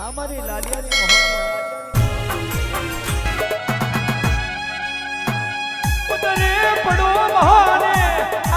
અમારી લાલિયાની ઉતરે પડો મહાને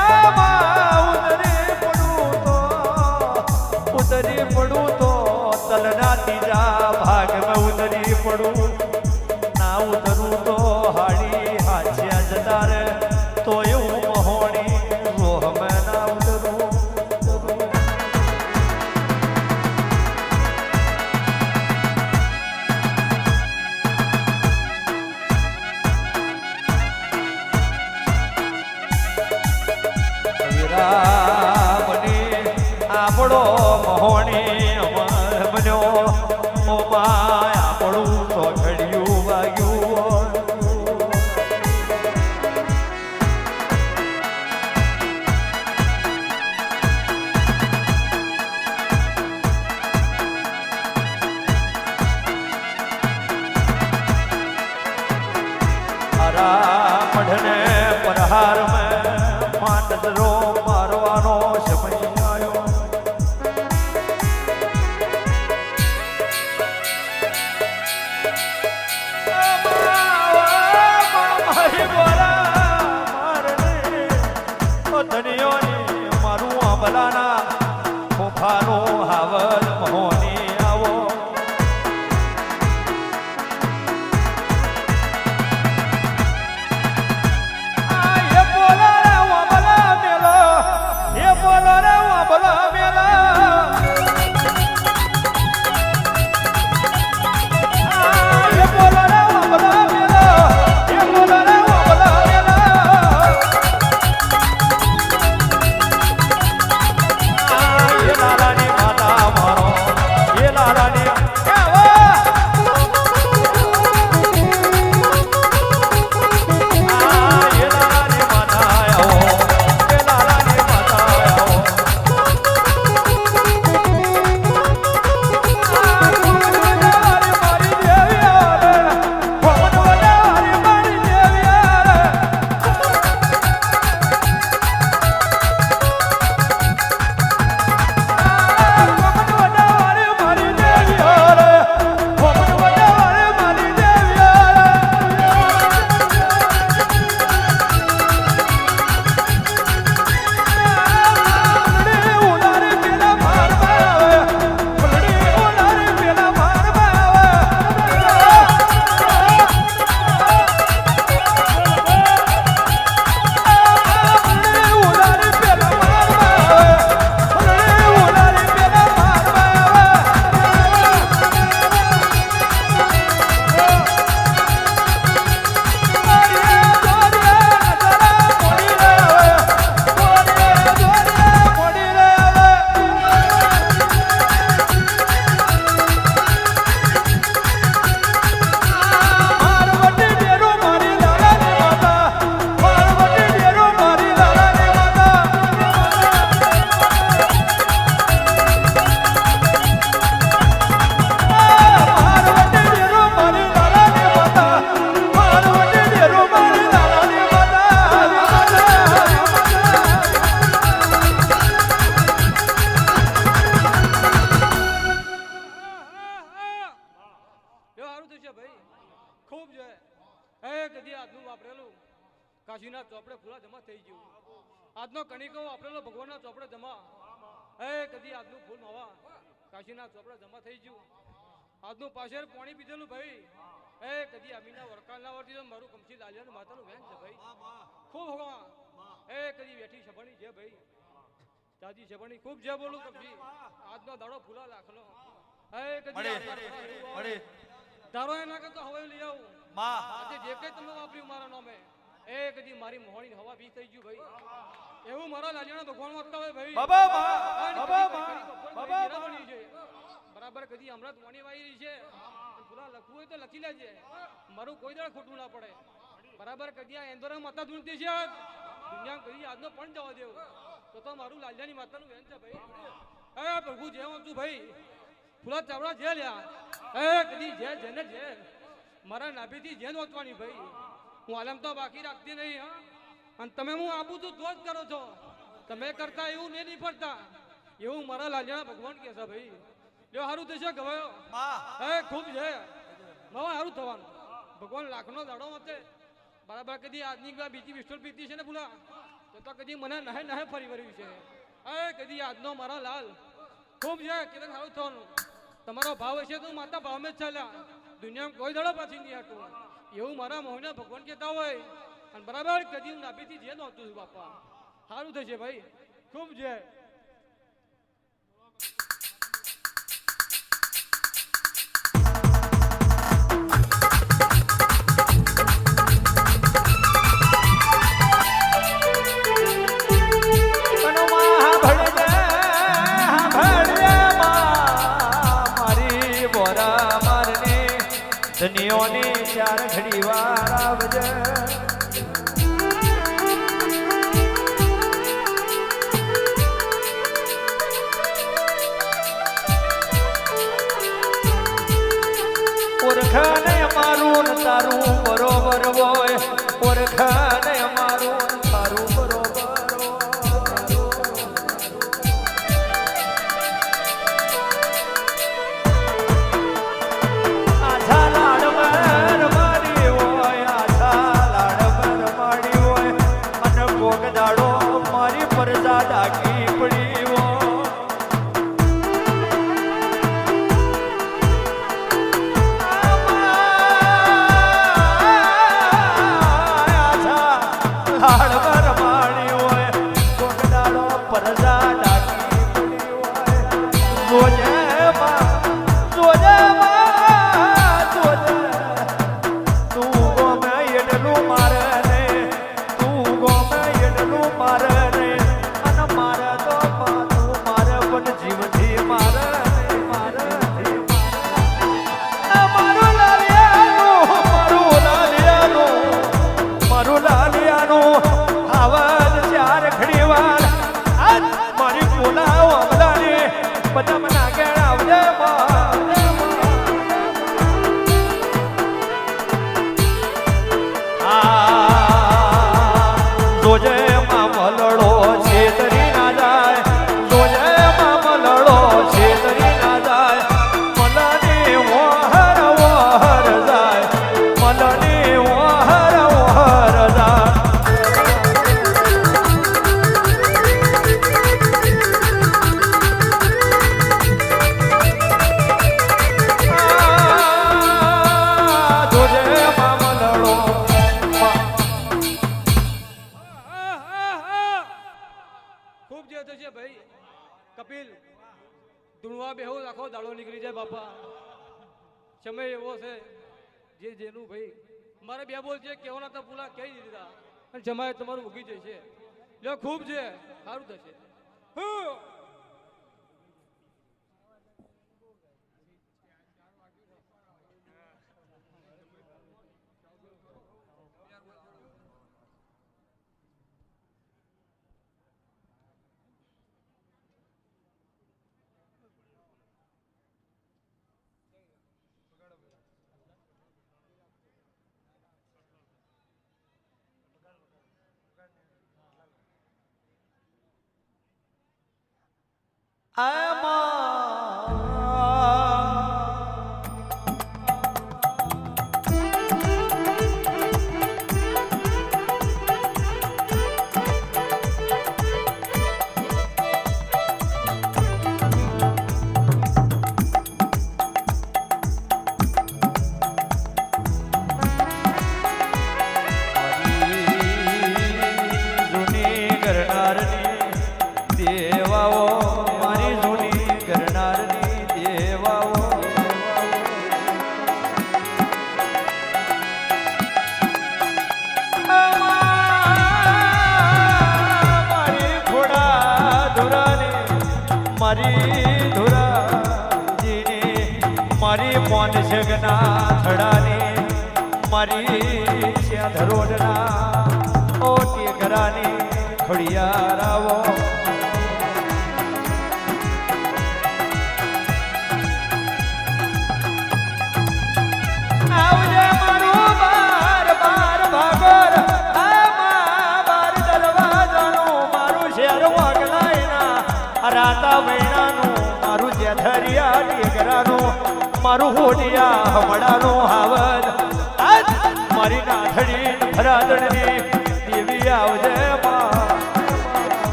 આમાં ઉતરે પડું તો તલના ત્રીજા ભાગમાં ઉતરી પડું ના ઉતરું તો હાડી હાચ્યા જતા રે તો એવું મહોણી રોહમે ના ઉતરું આપણો મહોણી અમર બન્યો ઓમાં આપણું તો ઘડિયું વાગ્યું હરા મઢને પરહાર મેં નજરો મારવાનો સમય આવ્યો ધનિયોની મારું આંબલાના ખોખાનું હાવલ મહોની આવો કાશીના ચોપડે ફૂલા જમા થઈ ગયું આજનો કણિકો વાપરેલો ભગવાનના ચોપડે જમા કદી આજનું ફૂલ નવા કાશીના ચોપડે જમા થઈ ગયું આજનું પાછળ પાણી પીધેલું ભાઈ કદી અમીના વરકાલના વર્તી તો મારું કમસી લાલિયાનું માતાનું વેન છે ભાઈ ખૂબ હોવા કદી વેઠી છબણી છે ભાઈ દાદી છબણી ખૂબ જે બોલું કમસી આજનો દાડો ફૂલા લાખનો કદી ધારો એના કરતો હવે લઈ આવું આજે જે કઈ તમે વાપર્યું મારા નામે કદી મારી મોહણી હવા બી થઈ ગયું ભાઈ એવું મારા લાલિયાના ભગવાન વાગતા હોય ભાઈ બરાબર કદી હમણાં મોણી વાઈ છે પૂરા લખવું હોય તો લખી લેજે મારું કોઈ દળ ખોટું ના પડે બરાબર કદી આ એન્દોરા માતા ધૂણતી છે દુનિયા કદી આજનો પણ જવા દેવું તો મારું લાલિયાની માતાનું વેન છે ભાઈ પ્રભુ જે વાંચું ભાઈ ફૂલા ચાવડા જે લ્યા કદી જે જેને જે મારા નાભીથી જેન વાંચવાની ભાઈ હું આલમ તો બાકી રાખતી નહીં હા અને તમે હું આપું છું તો જ કરો છો તમે કરતા એવું નહીં ફરતા એવું મારા લાલિયાના ભગવાન કહે છે ભાઈ લ્યો સારું થશે ગવાયો હે ખૂબ છે માવા સારું થવાનું ભગવાન લાખનો દાડો મતે બરાબર કદી આજની બીજી પિસ્તોલ પીતી છે ને ભૂલા તો કદી મને નહે નહે ફરી વર્યું છે હે કદી આજનો મારા લાલ ખૂબ છે કે સારું થવાનું તમારો ભાવ હશે તો માતા ભાવમાં જ ચાલ્યા દુનિયામાં કોઈ દાડો પાછી નહીં હતું એવું મારા મોહને ભગવાન કહેતા હોય અને બરાબર કદી હું નાભીથી જે નહોતું બાપા સારું થશે ભાઈ ખૂબ છે ધનિયોની ચાર ઘડી વાર આવજે ઓળખાને અમારું ને તારું બરોબર હોય ઓળખાને અમારું ને તારું બરોબર ડાકી પડી લાડવા રમાડી હોય કોકડાળો પરજા ડાકી પડી હોય જોજે તું ગમે એટલું મારે ને તું ગમે એટલું મારે જીવથી મારે મારું લાલિયાનું આવાજ ચાર ઘડી વાર મારી બોલાવો અમલાની બધા મને આગળ આવજે જોજે માં મલડો છે તરી ના જાય જોજે કપિલ ધૂણવા બેહો આખો દાડો નીકળી જાય બાપા સમય એવો છે જે જેનું ભાઈ મારે બે બોલ છે કેવાના તો પૂરા કહી દીધા અને જમાએ તમારું ઉગી જશે લ્યો ખૂબ છે સારું થશે મારી ધુરાજીની મારી મોન જગના થડાની મારી શ્યા ધરોડના ઓટી ઘરાની ખોડિયારાવો આવજે મારું બાર બાર ભાગોર બાર દરવાજાનું મારું શેર વાગલાયના રાતા મહિનાનું મારું જે ઠરિયા ટેકરાનો મારું હોડિયા હમણાનો આવદ આજ મારી નાથડી ભરાદણની દેવી આવજે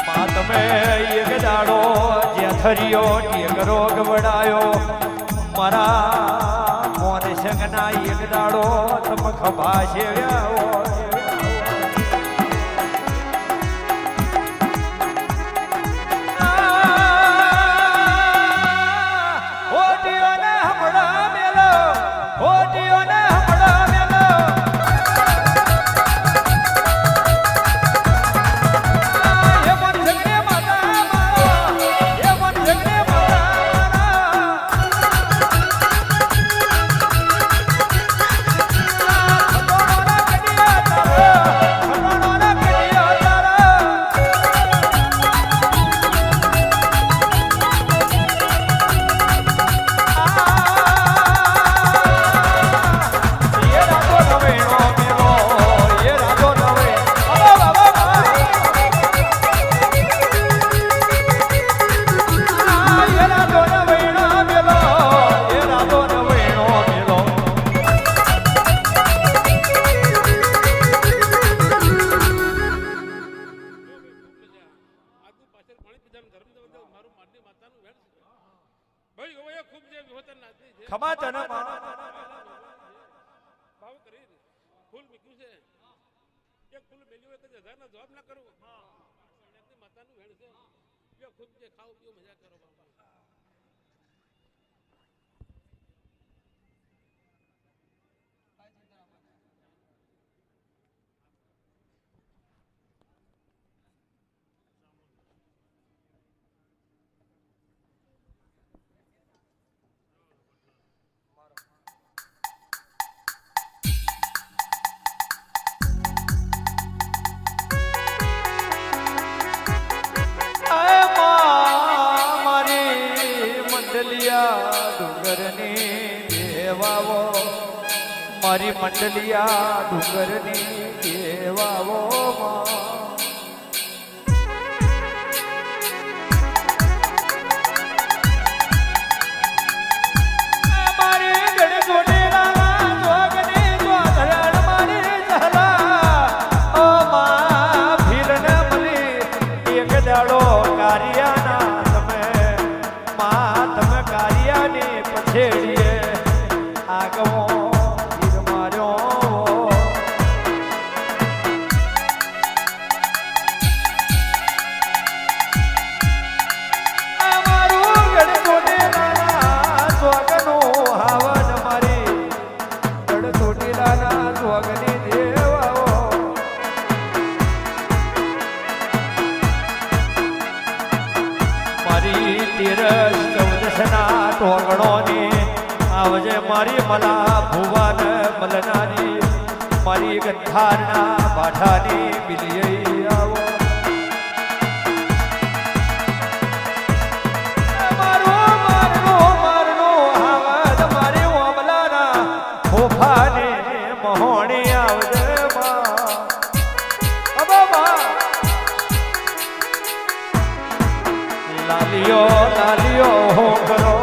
માં તમે એક દાડો જ્યાં થરિયો ટેકરો ગવડાયો મારા મોન સંગના એક દાડો તમે ખભા શેવ્યા ખમા તને ભાવ કરી ફૂલ મૂક્યું છે એક ફૂલ મેલ્યું હોય તો 1000 ના જવાબ ના કરું માતાનું વેણ છે લ્યો ખુદ જે ખાવ પીઓ મજા કરો બાપા મારી મંડલિયા ડુંગરની દેવાવો મારી ગણગોને જોગની જોધરણ મારી જહલા ઓ મા ભીરને મળી એક દાડો કારિયાના તમે કારિયાની પછેડીએ આગવો આવજે મારી મલા ભુવન મલનારી મારી ગંધારના બાઠાની બિલિયઈ આવો મારો આવદ મારી ઓમલાના ફોફાને મહોણી આવજે લાલિયો હો કરો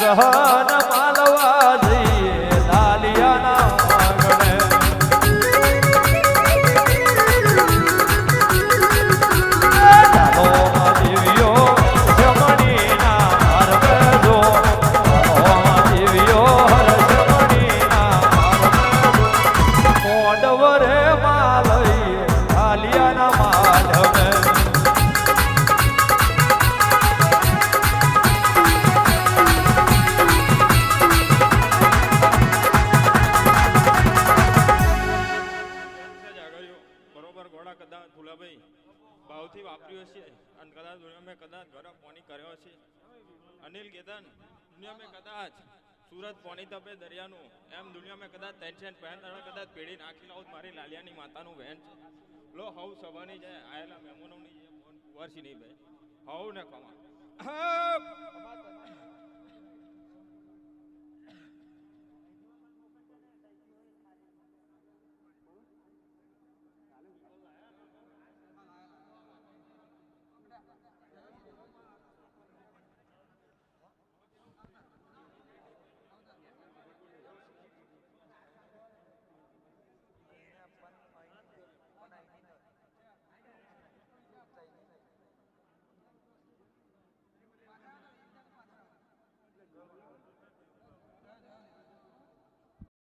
જહન માલવા જઈએ લાલિયાના આંગણે ચાલો દેવીઓ જમણીના માર્ગ જો દેવીઓ જમણીના માર્ગ મોડવરે માલઈએ લાલિયાના માધવે ભાવથી વાપર્યો છે અને કદાચ દુનિયા મેં કદાચ ગરમ પાણી કર્યો છે અનિલ કેતન દુનિયા મેં કદાચ સુરત પાણી તપે દરિયાનું એમ દુનિયા મેં કદાચ ટેન્શન પહેન કદાચ પેઢી નાખી લાવું મારી લાલિયાની માતાનું વહેન છે લો હવ સભાની જાય આયેલા મહેમાનોની જે ફોન કુંવરસી નહીં ભાઈ હવ ને કમા